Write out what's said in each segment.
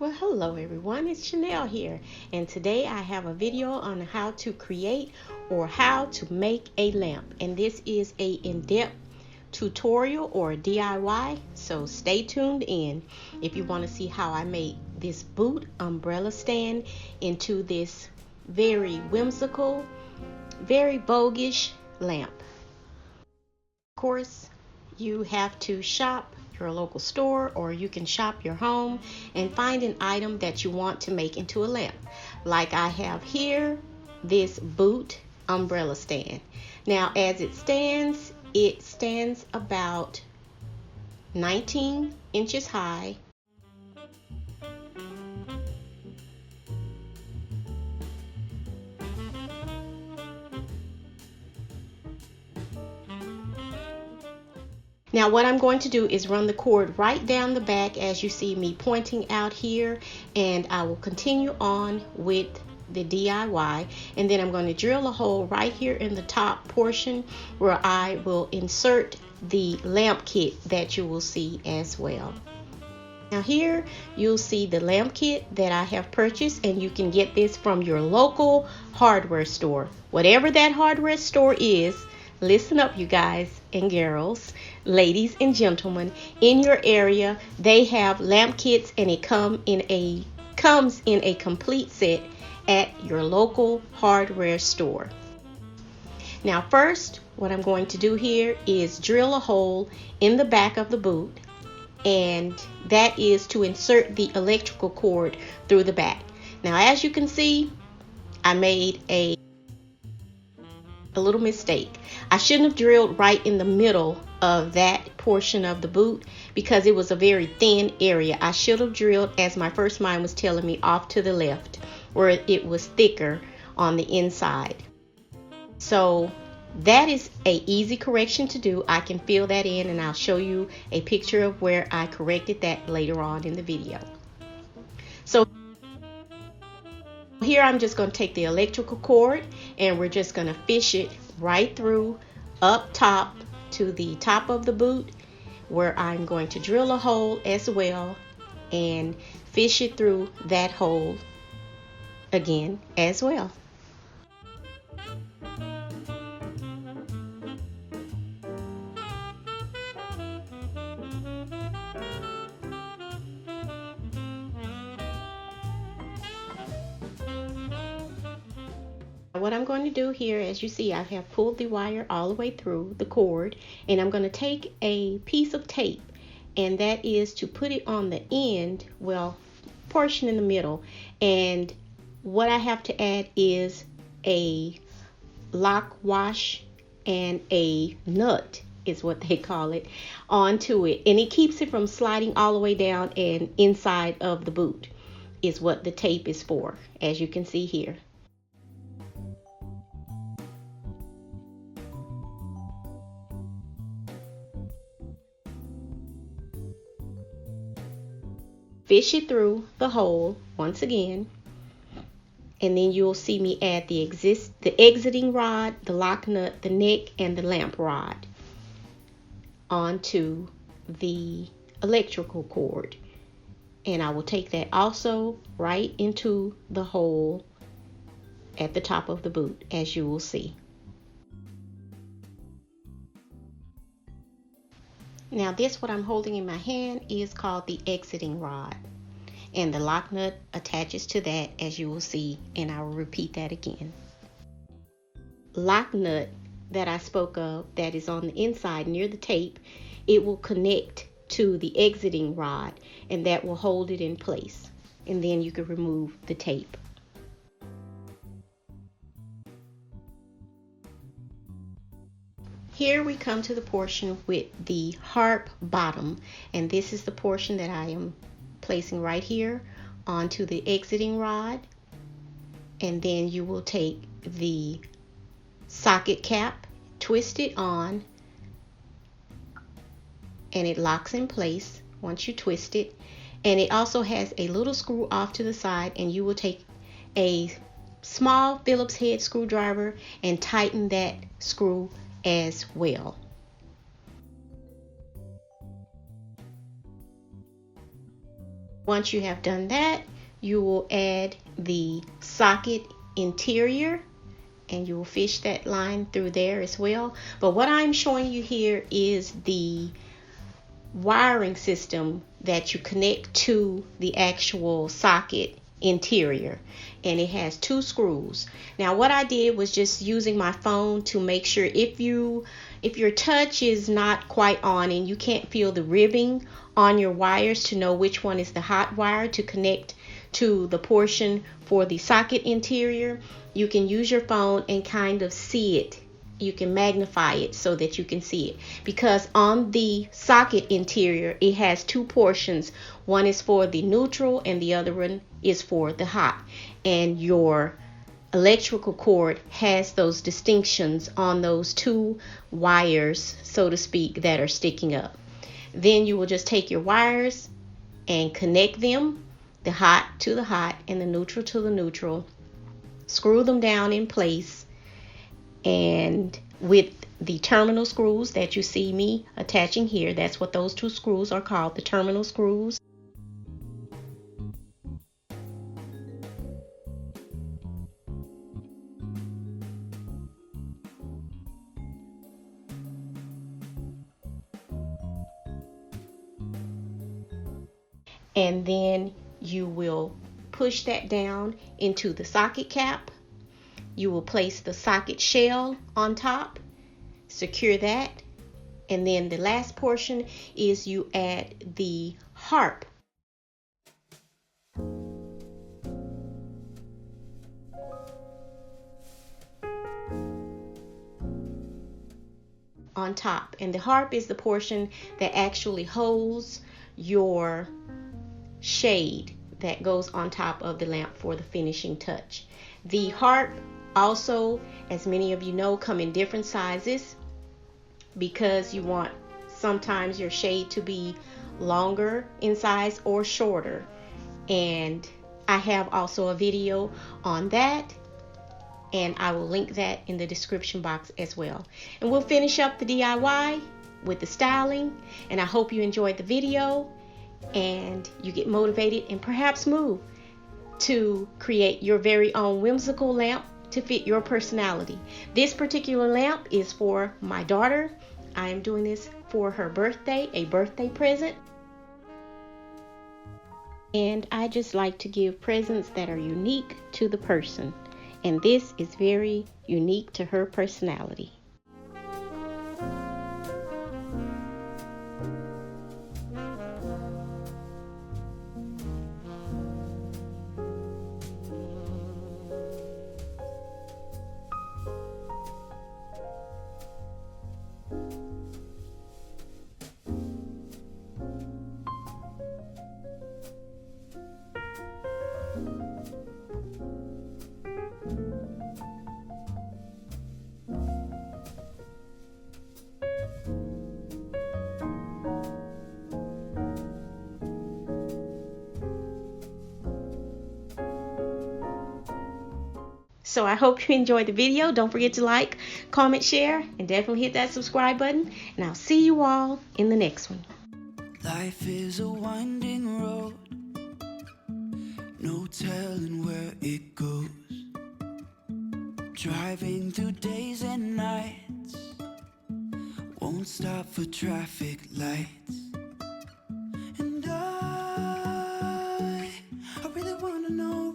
Well, hello everyone, it's Chanel here, and today I have a video on how to create or how to make a lamp. And this is a in-depth tutorial or DIY, so stay tuned in if you want to see how I made this boot umbrella stand into this very whimsical, very bogish lamp. Of course, you have to shop your local store, or you can shop your home and find an item that you want to make into a lamp. Like I have here, this boot umbrella stand. Now, as it stands about 19 inches high. Now what I'm going to do is run the cord right down the back as you see me pointing out here, and I will continue on with the DIY, and then I'm going to drill a hole right here in the top portion where I will insert the lamp kit that you will see as well. Now here you'll see the lamp kit that I have purchased, and you can get this from your local hardware store. Whatever that hardware store is, listen up you guys and girls, ladies and gentlemen, in your area, they have lamp kits, and it comes in a complete set at your local hardware store. Now first, what I'm going to do here is drill a hole in the back of the boot, and that is to insert the electrical cord through the back. Now as you can see, I made a little mistake. I shouldn't have drilled right in the middle of that portion of the boot because it was a very thin area. I should have drilled, as my first mind was telling me, off to the left where it was thicker on the inside. So that is a easy correction to do. I can fill that in, and I'll show you a picture of where I corrected that later on in the video. So here I'm just going to take the electrical cord, and we're just going to fish it right through up top to the top of the boot, where I'm going to drill a hole as well and fish it through that hole again as well. What I'm going to do here, as you see, I have pulled the wire all the way through the cord, and I'm going to take a piece of tape, and that is to put it on the end, well, portion in the middle. And what I have to add is a lock wash and a nut is what they call it onto it, and it keeps it from sliding all the way down and inside of the boot is what the tape is for, as you can see here. Fish it through the hole once again, and then you'll see me add the exiting rod, the lock nut, the neck, and the lamp rod onto the electrical cord. And I will take that also right into the hole at the top of the boot, as you will see. Now this, what I'm holding in my hand, is called the exiting rod, and the lock nut attaches to that, as you will see, and I will repeat that again. Lock nut that I spoke of, that is on the inside near the tape, it will connect to the exiting rod, and that will hold it in place, and then you can remove the tape. Here we come to the portion with the harp bottom, and this is the portion that I am placing right here onto the exiting rod. And then you will take the socket cap, twist it on, and it locks in place once you twist it. And it also has a little screw off to the side, and you will take a small Phillips head screwdriver and tighten that screw as well. Once you have done that, you will add the socket interior, and you will fish that line through there as well. But what I'm showing you here is the wiring system that you connect to the actual socket interior, and it has 2 screws. Now what I did was just using my phone to make sure if your touch is not quite on and you can't feel the ribbing on your wires to know which one is the hot wire to connect to the portion for the socket interior, you can use your phone and kind of see it. You can magnify it so that you can see it, because on the socket interior it has 2 portions. One is for the neutral and the other one is for the hot, and your electrical cord has those distinctions on those 2 wires, so to speak, that are sticking up. Then you will just take your wires and connect them, the hot to the hot and the neutral to the neutral, screw them down in place, and with the terminal screws that you see me attaching here, that's what those 2 screws are called, the terminal screws. And then you will push that down into the socket cap. You will place the socket shell on top, secure that, and then the last portion is you add the harp. On top, and the harp is the portion that actually holds your shade that goes on top of the lamp for the finishing touch. The harp also, as many of you know, come in different sizes because you want sometimes your shade to be longer in size or shorter, and I have also a video on that, and I will link that in the description box as well. And we'll finish up the DIY with the styling, and I hope you enjoyed the video and you get motivated and perhaps move to create your very own whimsical lamp to fit your personality. This particular lamp is for my daughter. I am doing this for her birthday, a birthday present. And I just like to give presents that are unique to the person. And this is very unique to her personality. So I hope you enjoyed the video. Don't forget to like, comment, share, and definitely hit that subscribe button. And I'll see you all in the next one. Life is a winding road, no telling where it goes. Driving through days and nights, won't stop for traffic lights. And I really wanna know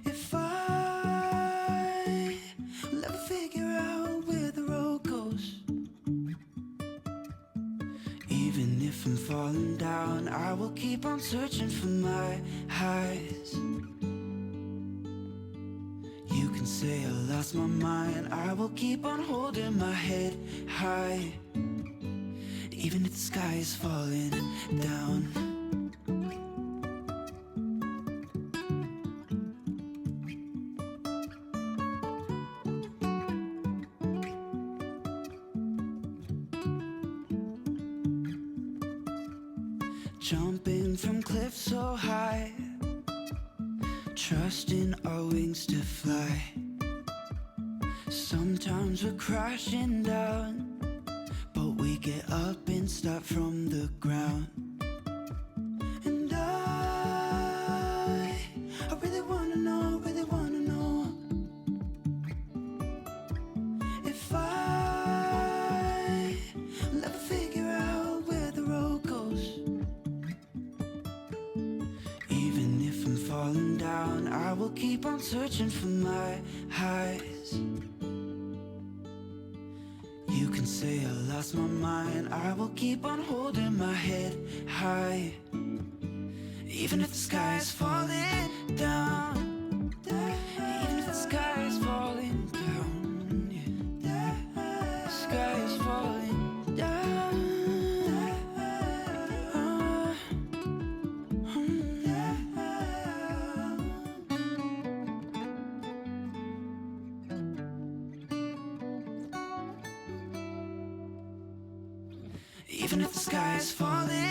if I will ever figure out where the road goes. Even if I'm falling down, I will keep on searching for my highs. You can say I lost my mind, I will keep on holding my head high, even if the sky is falling down. Jumping from cliffs so high, trusting our wings to fly. Sometimes we're crashing down, but we get up and start from the ground. And I really wanna know, really wanna know if I will ever figure out where the road goes. Even if I'm falling down, I will keep on searching for my highs. You can say I lost my mind, I will keep on holding my head high. Even if the sky is falling down, even if the sky is falling down, yeah. The sky is falling down. Even if the sky is falling